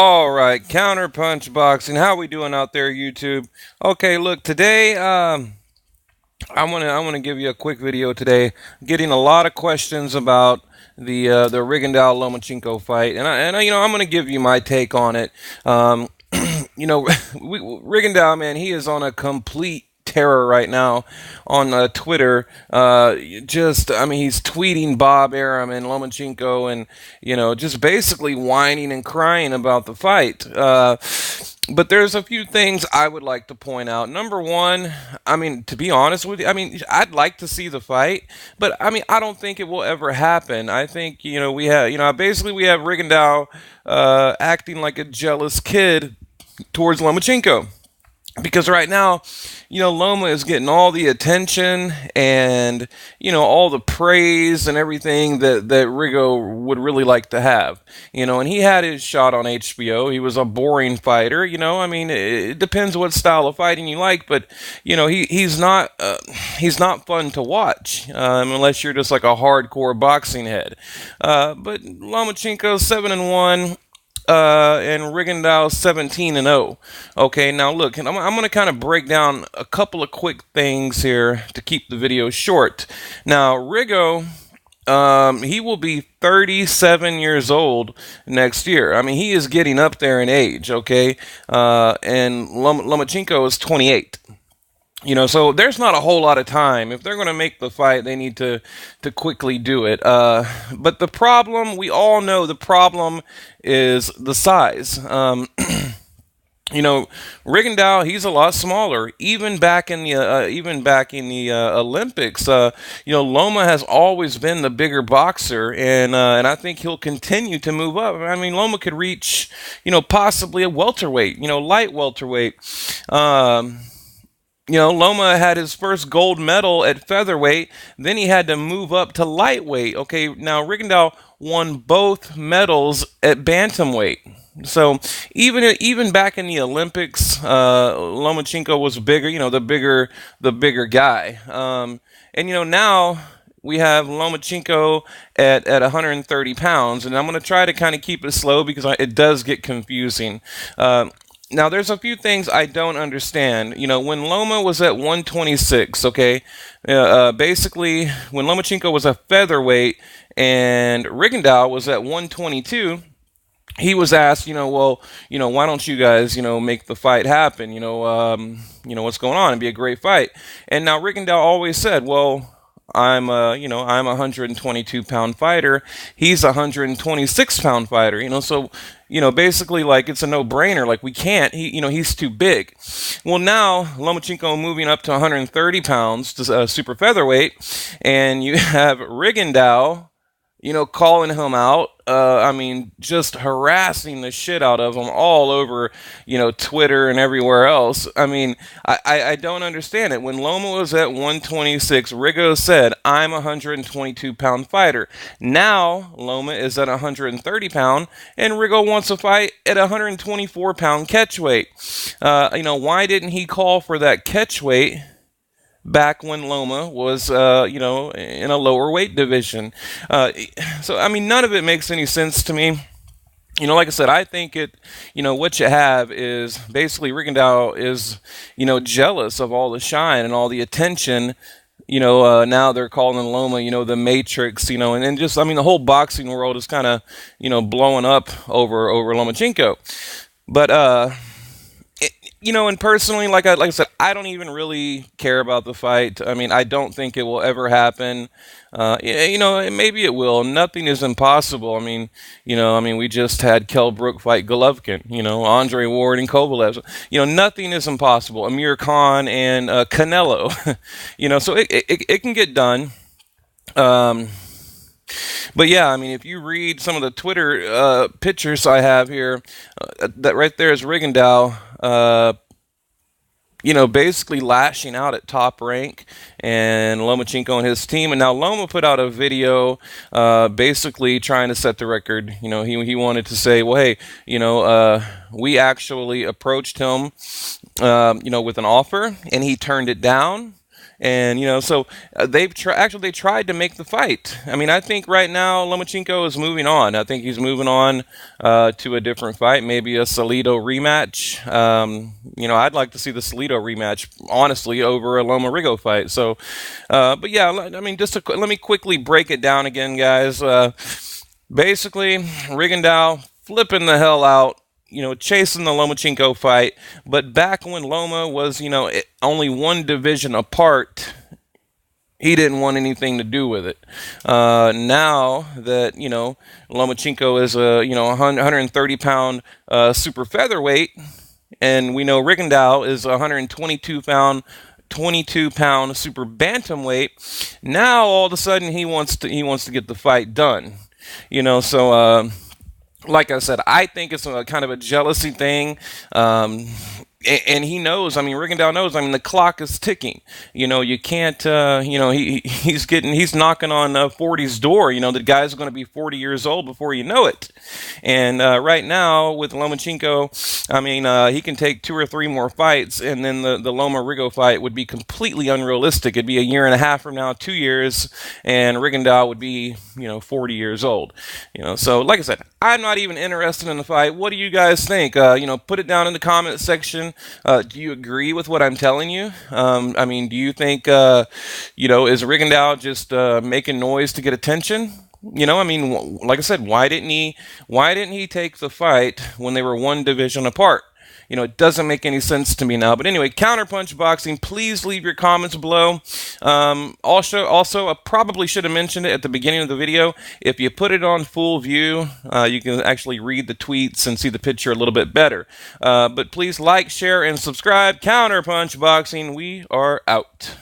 All right, counterpunch boxing. How we doing out there, YouTube? Okay, look, today I want to give you a quick video today. Getting a lot of questions about the Rigondeaux Lomachenko fight, and I'm going to give you my take on it. Um, Rigondeaux, man, he is on a complete terror right now on Twitter. He's tweeting Bob Arum and Lomachenko, and just basically whining and crying about the fight. But there's a few things I would like to point out. Number one, to be honest with you, I'd like to see the fight, but I don't think it will ever happen. I think we have Rigondeaux acting like a jealous kid towards Lomachenko. Because right now, Loma is getting all the attention and, all the praise and everything that Rigo would really like to have. And he had his shot on HBO. He was a boring fighter. It depends what style of fighting you like, but, he's not fun to watch unless you're just like a hardcore boxing head. But Lomachenko 7-1. And Rigondeaux 17-0. Okay, now look, and I'm going to kind of break down a couple of quick things here to keep the video short. Now, Rigo, he will be 37 years old next year. He is getting up there in age, okay? And Lomachenko is 28. So there's not a whole lot of time. If they're going to make the fight, they need to quickly do it. But the problem, we all know the problem is the size. Rigondeaux, he's a lot smaller. Even back in the Olympics, Loma has always been the bigger boxer, and I think he'll continue to move up. Loma could reach, possibly a welterweight, light welterweight. Loma had his first gold medal at featherweight. Then he had to move up to lightweight. Okay, now Rigondeaux won both medals at bantamweight. So even back in the Olympics, Lomachenko was bigger. The bigger guy. Now we have Lomachenko at 130 pounds, and I'm going to try to kind of keep it slow because it does get confusing. Now, there's a few things I don't understand. When Loma was at 126, okay, basically, when Lomachenko was a featherweight and Rigondeaux was at 122, he was asked, why don't you guys, make the fight happen? What's going on? It'd be a great fight. And now Rigondeaux always said, well, I'm a 122-pound fighter. He's a 126-pound fighter. So basically, like, it's a no-brainer. Like, we can't. He's too big. Well, now Lomachenko moving up to 130 pounds to super featherweight, and you have Rigondeaux, calling him out. Just harassing the shit out of him all over, Twitter and everywhere else. I don't understand it. When Loma was at 126, Rigo said, I'm a 122-pound fighter. Now, Loma is at 130 pound, and Rigo wants to fight at 124-pound catchweight. Why didn't he call for that catchweight back when Loma was, in a lower weight division? So none of it makes any sense to me. Like I said, I think what you have is basically Rigondeaux is, jealous of all the shine and all the attention. Now they're calling Loma, the Matrix, and just, the whole boxing world is kind of, blowing up over Lomachenko. But, and personally, like I said, I don't even really care about the fight. I don't think it will ever happen. Maybe it will. Nothing is impossible. We just had Kell Brook fight Golovkin. Andre Ward and Kovalev. Nothing is impossible. Amir Khan and Canelo. So it can get done. But yeah, if you read some of the Twitter pictures I have here, that right there is Rigondeaux, basically lashing out at Top Rank and Lomachenko and his team. And now Loma put out a video basically trying to set the record. He wanted to say, well, hey, we actually approached him, with an offer, and he turned it down. And so actually they tried to make the fight. I mean, I think right now Lomachenko is moving on. I think he's moving on to a different fight, maybe a Salido rematch. I'd like to see the Salido rematch, honestly, over a Loma Rigo fight. So, but yeah, I mean, let me quickly break it down again, guys. Basically, Rigondeaux flipping the hell out, chasing the Lomachenko fight. But back when Loma was, only one division apart, he didn't want anything to do with it. Now that, Lomachenko is a, 130-pound super featherweight, and we know Rigondeaux is 122-pound super bantamweight. Now all of a sudden he wants to get the fight done. So like I said, I think it's a kind of a jealousy thing. And he knows. I mean, Rigondeaux knows. I mean, the clock is ticking. You can't. He's knocking on 40's door. The guy's going to be 40 years old before you know it. And right now with Lomachenko, I mean, he can take 2 or 3 more fights, and then the Loma Rigo fight would be completely unrealistic. It'd be a year and a half from now, 2 years, and Rigondeaux would be 40 years old. So like I said, I'm not even interested in the fight. What do you guys think? Put it down in the comment section. Do you agree with what I'm telling you? I mean, do you think, is Rigondeaux just making noise to get attention? I mean, like I said, why didn't he take the fight when they were one division apart? It doesn't make any sense to me now. But anyway, Counterpunch Boxing, please leave your comments below. Also, I probably should have mentioned it at the beginning of the video. If you put it on full view, you can actually read the tweets and see the picture a little bit better. But please like, share, and subscribe. Counterpunch Boxing, we are out.